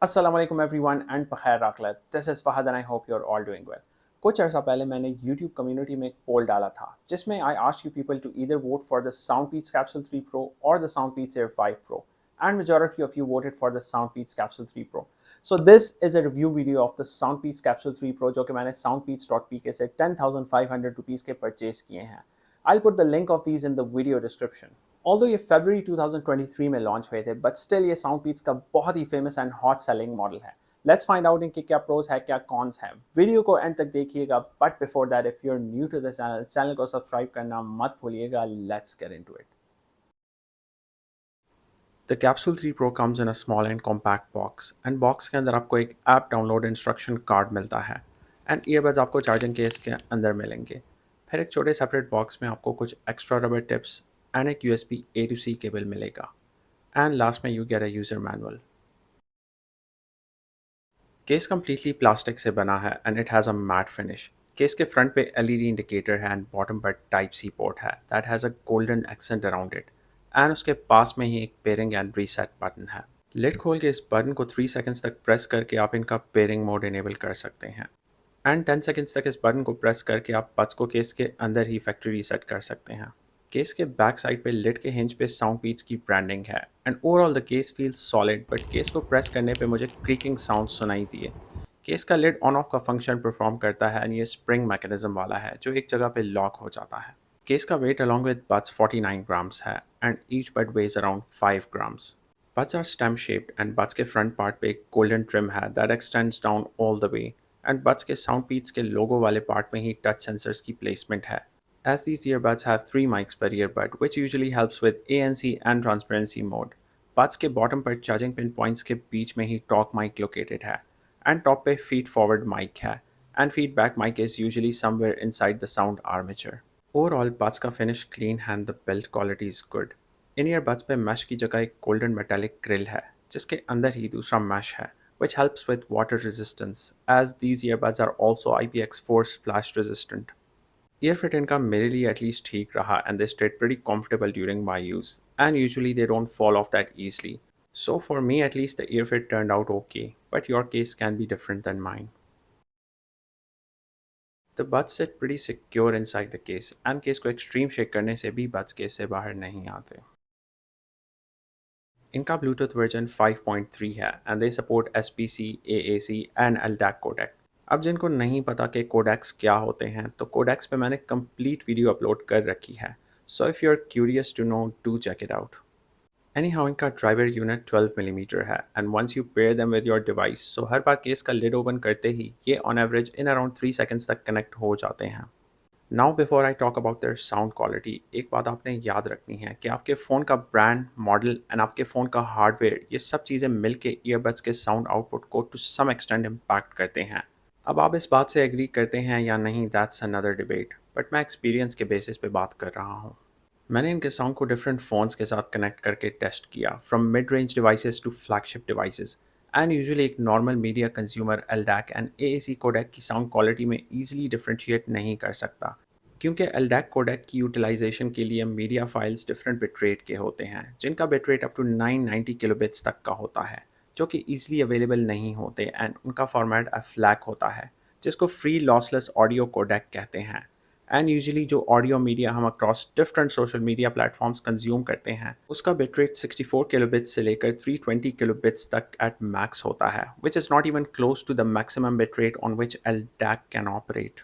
अस्सलाम वालेकुम everyone and बखैर राकलत। This is Fahad and I hope you are all doing well. कुछ अर्सा पहले मैंने यूट्यूब कम्युनिटी में एक पोल डाला था जिसमें I asked you people to either vote for the Soundpeats Capsule 3 Pro और the Soundpeats Air 5 Pro, and majority of you voted for the Soundpeats Capsule 3 Pro. So this is a review video of the Soundpeats Capsule 3 Pro जो कि मैंने soundpeats.pk से 10,500 rupees के purchase किए हैं। I'll put the link of these in the video description. Although ये February 2023 में launch हुए थे, but still ये Soundpeats का बहुत ही famous and hot selling model है। लेट्स फाइंड आउट इनके क्या प्रोज है, क्या कॉन्स है। वीडियो को एंड तक देखिएगा, but before that if you are new to the channel को सब्सक्राइब करना मत भूलिएगा। Let's get into it. The Capsule 3 Pro comes in a small and compact box, and box के अंदर आपको एक ऐप डाउनलोड इंस्ट्रक्शन कार्ड मिलता है एंड ईयरबड्स आपको चार्जिंग केस के अंदर मिलेंगे। फिर एक छोटे सेपरेट बॉक्स में आपको कुछ एक्स्ट्रा रबर टिप्स एंड एक USB A to C cable मिलेगा एंड लास्ट में you get a user manual. Case completely plastic से बना है and it has a matte finish. Case के फ्रंट पे LED इंडिकेटर है एंड बॉटम पर टाइप सी पोर्ट है that has a golden accent around it and उसके पास में ही एक पेयरिंग एंड रीसेट बटन है। लिड खोल के इस बटन को 3 सेकंड्स तक प्रेस करके आप इनका पेयरिंग मोड इनेबल कर सकते हैं एंड 10 सेकंड्स तक इस बटन को प्रेस करके आप बड्स को केस के अंदर ही फैक्ट्री रीसेट कर सकते हैं। केस के बैक साइड पे लिड के हिंज पे Soundpeats की ब्रांडिंग है and overall the case feels solid, but case को प्रेस करने पे मुझे क्रीकिंग साउंड सुनाई दिए। केस का लिड ऑन ऑफ का फंक्शन परफॉर्म करता है एंड ये स्प्रिंग मैकेनिज्म वाला है जो एक जगह पे लॉक हो जाता है। केस का weight along with buds 49 grams है and each bud weighs around 5 grams. Buds are stem shaped and buds के front part पे एक golden trim है that extends down all the way, and buds के Soundpeats के logo वाले part में ही touch sensors की placement है। As these earbuds have 3 mics per earbud, which usually helps with ANC and transparency mode. Buds के bottom पर charging pin points के बीच में ही talk mic located है, and top पे feed forward mic है, and feedback mic is usually somewhere inside the sound armature. Overall, buds का finish clean and the build quality is good. In earbuds पे mash की जगह एक golden metallic grill है जिसके अंदर ही दूसरा मैश है which helps with water resistance as these earbuds are also IPX4 splash resistant. Ear fit इनका मेरे लिए एटलीस्ट ठीक रहा and they stayed pretty comfortable during my use and usually they don't fall off that easily. So for me at least the ear fit turned out okay, but your case can be different than mine. The buds sit pretty secure inside the case and case को extreme shake करने से भी buds case से बाहर नहीं आते। इनका Bluetooth version 5.3 है and they support SPC, AAC and LDAC codec. अब जिनको नहीं पता कि कोडेक्स क्या होते हैं तो कोडेक्स पे मैंने कंप्लीट वीडियो अपलोड कर रखी है, so if you are curious to know do check it out. Anyhow इनका ड्राइवर यूनिट 12 मिलीमीटर है and once you pair them with your device so हर बार केस का लिड ओपन करते ही ये on average in around 3 seconds तक connect हो जाते हैं। Now before I talk about their sound quality, एक बात आपने याद रखनी है कि आपके फ़ोन का ब्रांड, मॉडल एंड आपके फ़ोन का हार्डवेयर, ये सब चीज़ें मिल के ईयरबड्स के साउंड आउटपुट को टू सम एक्सटेंड इम्पैक्ट करते हैं। अब आप इस बात से एग्री करते हैं या नहीं, दैट्स अनदर डिबेट, बट मैं एक्सपीरियंस के बेसिस पे बात कर रहा हूँ। मैंने इनके साउंड को डिफरेंट फ़ोन्स के साथ कनेक्ट करके टेस्ट किया, from mid range devices to flagship devices, and usually एक normal media consumer LDAC and AAC codec की साउंड क्वालिटी में ईजिली डिफ्रेंशिएट नहीं कर सकता, क्योंकि LDAC कोडेक की यूटिलाइजेशन के लिए मीडिया फाइल्स डिफरेंट बिटरेट के होते हैं जिनका बिटरेट अप टू 990 किलोबिट्स तक का होता है, जो कि ईजिली अवेलेबल नहीं होते एंड उनका फॉर्मेट FLAC होता है जिसको फ्री लॉसलेस ऑडियो कोडेक कहते हैं। एंड यूजुअली जो ऑडियो मीडिया हम across different social media platforms consume करते हैं उसका बिटरेट 64 किलोबिट्स से लेकर 320 किलोबिट्स तक एट मैक्स होता है, which is not even close to the maximum bitrate on which LDAC can operate.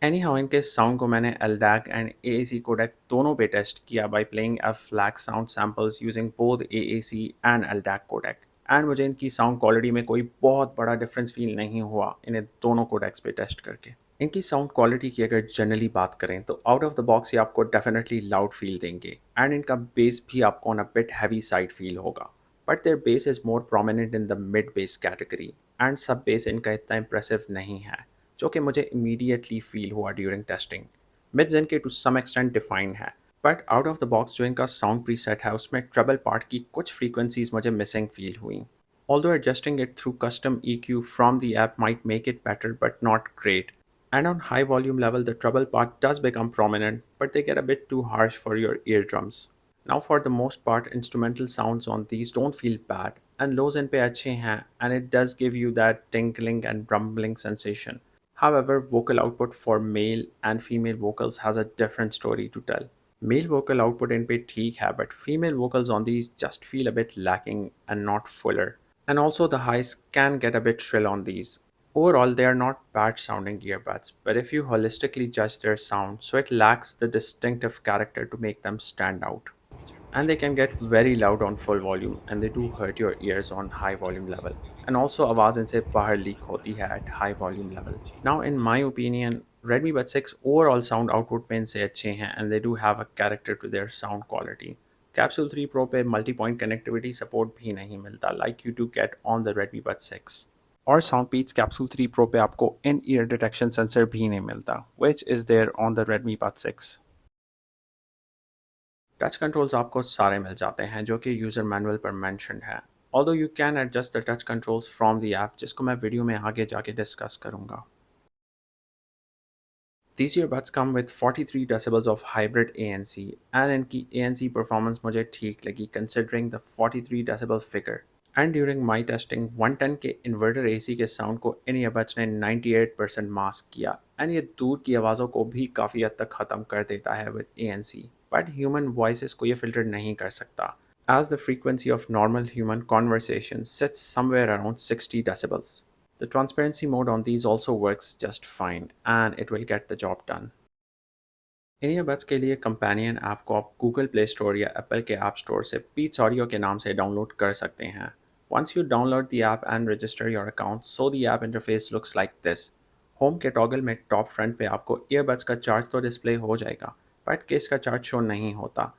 Anyhow इनके साउंड को मैंने LDAC एंड AAC कोडेक दोनों पे टेस्ट किया by playing FLAC sound samples using both AAC and LDAC codec, and मुझे इनकी sound quality में कोई बहुत बड़ा डिफरेंस फील नहीं हुआ इन्हें दोनों कोडेक्स पे टेस्ट करके। इनकी साउंड क्वालिटी की अगर जनरली बात करें तो आउट ऑफ द बॉक्स ये आपको डेफिनेटली लाउड फील देंगे एंड इनका बेस भी आपको on a bit heavy side feel होगा, but their bass is more prominent in the mid bass category and sub bass इनका इतना इंप्रेसिव नहीं है, जो कि मुझे इमीडिएटली फील हुआ ड्यूरिंग टेस्टिंग। मिड्स इनके टू सम एक्सटेंट डिफाइन है, but out of the box जो इनका साउंड प्रीसेट है उसमें ट्रेबल पार्ट की कुछ फ्रीक्वेंसीज मुझे मिसिंग फील हुई। Although adjusting it through custom EQ from the app might make it better but not great. And on high volume level, the treble part does become prominent, but they get a bit too harsh for your eardrums. Now, for the most part, instrumental sounds on these don't feel bad, and lows इन पे अच्छे हैं and it does give you that tinkling and rumbling sensation. However, vocal output for male and female vocals has a different story to tell. Male vocal output in पे ठीक है, but female vocals on these just feel a bit lacking and not fuller. And also the highs can get a bit shrill on these. Overall, they are not bad sounding earbuds, but if you holistically judge their sound, so it lacks the distinctive character to make them stand out. And they can get very loud on full volume and they do hurt your ears on high volume level. And also आवाज़ इनसे बाहर leak होती है at high volume level. Now in my opinion, Redmi Buds 6 overall sound output में इनसे अच्छे हैं and they do have a character to their sound quality. Capsule 3 Pro पे multi-point connectivity support भी नहीं मिलता like you do get on the Redmi Buds 6. और Soundpeats Capsule 3 Pro पे आपको in-ear detection sensor भी नहीं मिलता, which is there on the Redmi Buds 6. Touch controls आपको सारे मिल जाते हैं जो कि यूज़र मैनुअल पर मैंशनड है, although you can adjust the touch controls from the app, जिसको मैं वीडियो में आगे जाके डिस्कस करूँगा. These earbuds come with 43 decibels of hybrid ANC and इनकी ANC परफॉर्मेंस मुझे ठीक लगी considering the 43 decibel figure. And during my testing, 110 के इन्वर्टर AC के साउंड को इन earbuds ने 98% मास्क किया and ये दूर की आवाज़ों को भी काफ़ी हद तक ख़त्म कर देता है with ANC. But human voices को ये filter नहीं कर सकता, as the frequency of normal human conversation sits somewhere around 60 decibels. The transparency mode on these also works just fine and it will get the job done. In earbuds के लिए companion app को आप Google play store या Apple के app store से Pitt's audio के नाम से डाउनलोड कर सकते हैं. Once you download the app and register your account, so the app interface looks like this. Home के टॉगल में टॉप फ्रंट पे आपको ईयरबड्स का चार्ज तो डिस्प्ले हो जाएगा, बट केस का चार्ज शो नहीं होता.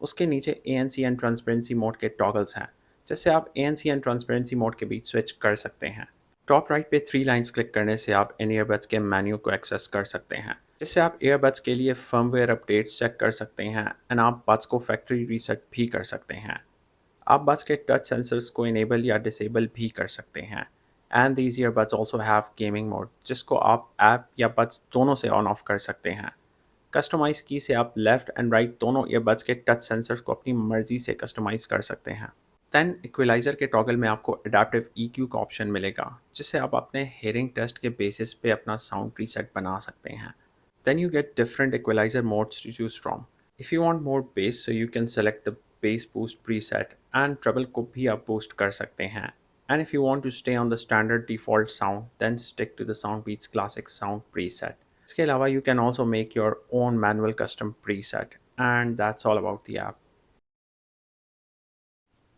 उसके नीचे ANC एंड ट्रांसपेरेंसी मोड के टॉगल्स हैं, जिससे आप ANC एंड ट्रांसपेरेंसी मोड के बीच स्विच कर सकते हैं. टॉप राइट पे 3 लाइंस क्लिक करने से आप इन ईयरबड्स के मेन्यू को एक्सेस कर सकते हैं, जिससे आप ईयरबड्स के लिए फर्मवेयर अपडेट्स चेक कर सकते हैं एंड आप बड्स को फैक्ट्री रीसेट भी कर सकते हैं. आप बड्स के टच सेंसर्स को इनेबल या डिसेबल भी कर सकते हैं. And these earbuds also have gaming mode, जिसको आप ऐप या बड्स दोनों से ऑन ऑफ कर सकते हैं. कस्टमाइज की से आप लेफ़्ट एंड राइट दोनों ईयरबड्स के टच सेंसर्स को अपनी मर्ज़ी से कस्टमाइज़ कर सकते हैं. दैन इक्वलाइज़र के टॉगल में आपको अडेप्टिव EQ का ऑप्शन मिलेगा, जिससे आप अपने हेयरिंग टेस्ट के बेसिस पे अपना साउंड प्रीसेट बना सकते हैं. Then you get different equalizer modes to choose from. If you want more bass, so you can select the bass boost preset and treble को भी आप boost कर सकते हैं. And if you want to stay on the standard default sound, then stick to the Soundbeats Classic Sound preset. इसके अलावा you can also make your own manual custom preset. And that's all about the app.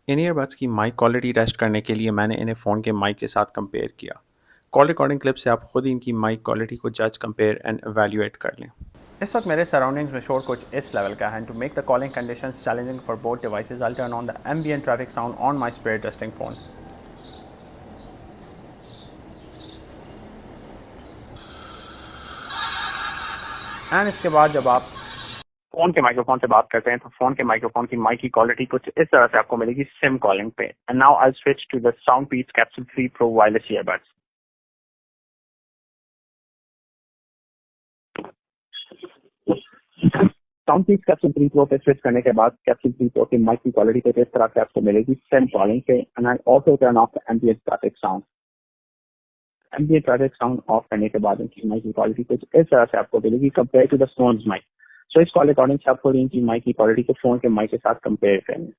In earbuds की mic quality test करने के लिए मैंने इन्हें phone के mic के साथ कंपेयर किया. कॉल रिकॉर्डिंग क्लिप से आप खुद इनकी माइक क्वालिटी को जज, कंपेयर एंड एवेल्यूएट कर लें. इस वक्त मेरे सराउंडिंग्स में शोर कुछ इस लेवल का है. To make the calling conditions challenging for both devices, I turn on the ambient traffic sound on my speed testing phone. And इसके बाद जब आप फोन के माइक्रोफोन से बात करते हैं तो फोन के माइक्रोफोन की माइक की क्वालिटी कुछ इस तरह से आपको मिलेगी सिम कॉलिंग पे. And now I switch to the Soundbeats Capsule 3 Pro wireless earbuds. Soundbeats Capsule 3 Pro पे स्विच करने के बाद Capsule 3 Pro की माइक की क्वालिटी कुछ इस तरह से आपको मिलेगी सिम कॉलिंग पे. And I also turn off the ambient traffic sound. Ambient traffic sound off करने के बाद इनकी माइक की क्वालिटी कुछ इस तरह से आपको मिलेगी compare to the phones mic. So इस कॉल रिकॉर्डिंग से आपको इनकी माइक की क्वालिटी को फोन के माइक के साथ कंपेयर करना.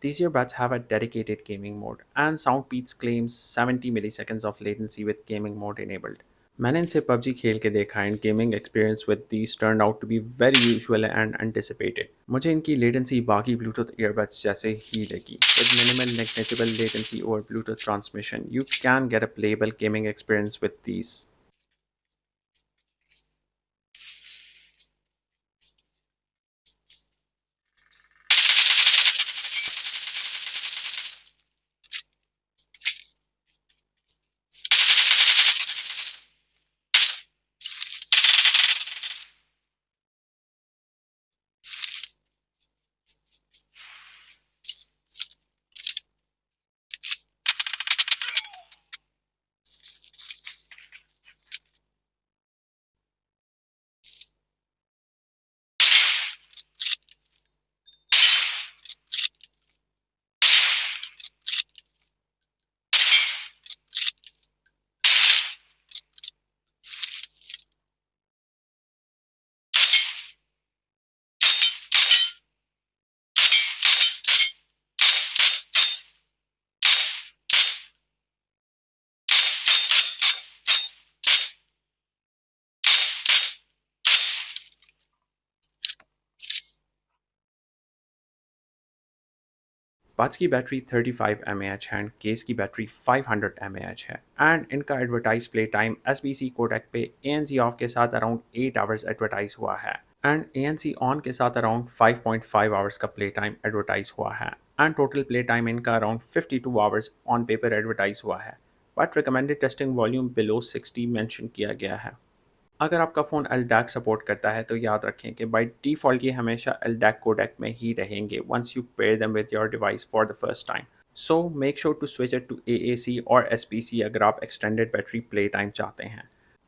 These earbuds have a dedicated gaming mode and Soundbeats claims 70 milliseconds of latency with gaming mode enabled. मैंने इनसे PUBG खेल के देखा and gaming experience with these turn out to be very usual and anticipated. मुझे इनकी latency बाकी Bluetooth earbuds जैसे ही लगी. With minimal negligible latency over Bluetooth transmission, you can get a playable gaming experience with these. Buds की battery 35 mAh है and case की battery 500 mAh है एंड इनका advertise play time SBC codec पे ANC off के साथ around 8 hours advertise हुआ है एंड ANC ऑन के साथ अराउंड 5.5 आवर्स का प्ले टाइम एडवर्टाइज हुआ है एंड टोटल प्ले टाइम इनका around 52 hours on paper advertise हुआ है but recommended testing volume below 60 mention किया गया है। अगर आपका फ़ोन LDAC सपोर्ट करता है तो याद रखें कि बाय डिफ़ॉल्ट ये हमेशा LDAC कोडेक में ही रहेंगे once you pair them with your device for the first time. So make sure to switch it to AAC और SPC अगर आप एक्सटेंडेड बैटरी प्ले टाइम चाहते हैं।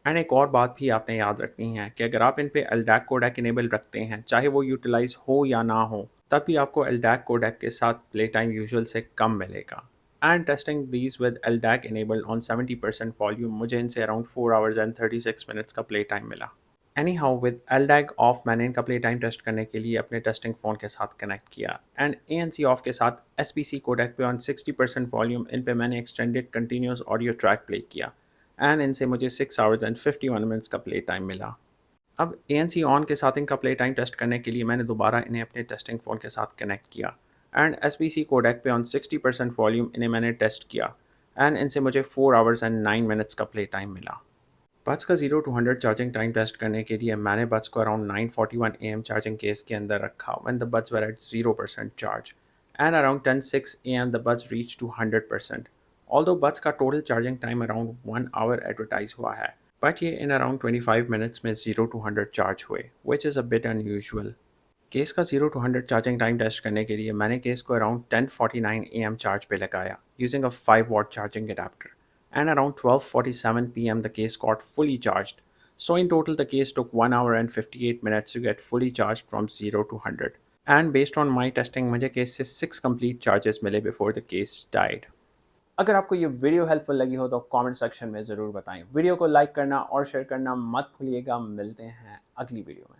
एंड एक और बात भी आपने याद रखनी है कि अगर आप इन पे LDAC कोडेक इनेबल रखते हैं चाहे वो यूटिलाइज हो या ना हो तब भी आपको LDAC कोडेक के साथ प्ले टाइम यूजुअल से कम मिलेगा। And testing these with LDAC enabled on 70% volume मुझे इनसे around 4 hours and 36 minutes का play time मिला। Anyhow with LDAC off मैंने इनका play time टेस्ट करने के लिए अपने टेस्टिंग फ़ोन के साथ कनेक्ट किया एंड ANC ऑफ के साथ SPC कोडेक पे ऑन 60% वॉल्यूम इन पे मैंने extended continuous audio track play किया एंड इनसे मुझे 6 hours and 51 minutes का प्ले टाइम मिला। अब ANC ऑन के साथ इनका प्ले टाइम टेस्ट करने के लिए मैंने दोबारा इन्हें अपने टेस्टिंग फ़ोन के साथ कनेक्ट किया एंड SBC कोडेक पे ऑन 60% वॉल्यूम इन्हें मैंने टेस्ट किया एंड इनसे मुझे 4 आवर्स एंड 9 मिनट्स का प्ले टाइम मिला। बड्स का 0 to 100 चार्जिंग टाइम टेस्ट करने के लिए मैंने बड्स को अराउंड 9:41 AM चार्जिंग केस के अंदर रखा when the buds were at 0% charge and around 10:06 AM the buds reach to 100%। Although buds का total charging time around 1 hour advertise हुआ है बट ये इन अराउंड 25 मिनट्स में 0 to 100 चार्ज हुए which is a bit unusual. Case का 0 to 100 charging time test करने के लिए मैंने केस को अराउंड 10:49 AM चार्ज पे लगाया using a 5 watt charging adapter and around 12:47 PM the case got fully charged. So in total the case took 1 hour and 58 minutes to get fully charged from 0 to 100 and based on my testing मुझे case से 6 complete charges मिले before the case died। अगर आपको ये video helpful लगी हो तो comment section में ज़रूर बताएं। वीडियो को लाइक करना और शेयर करना मत भूलिएगा। मिलते हैं अगली वीडियो में।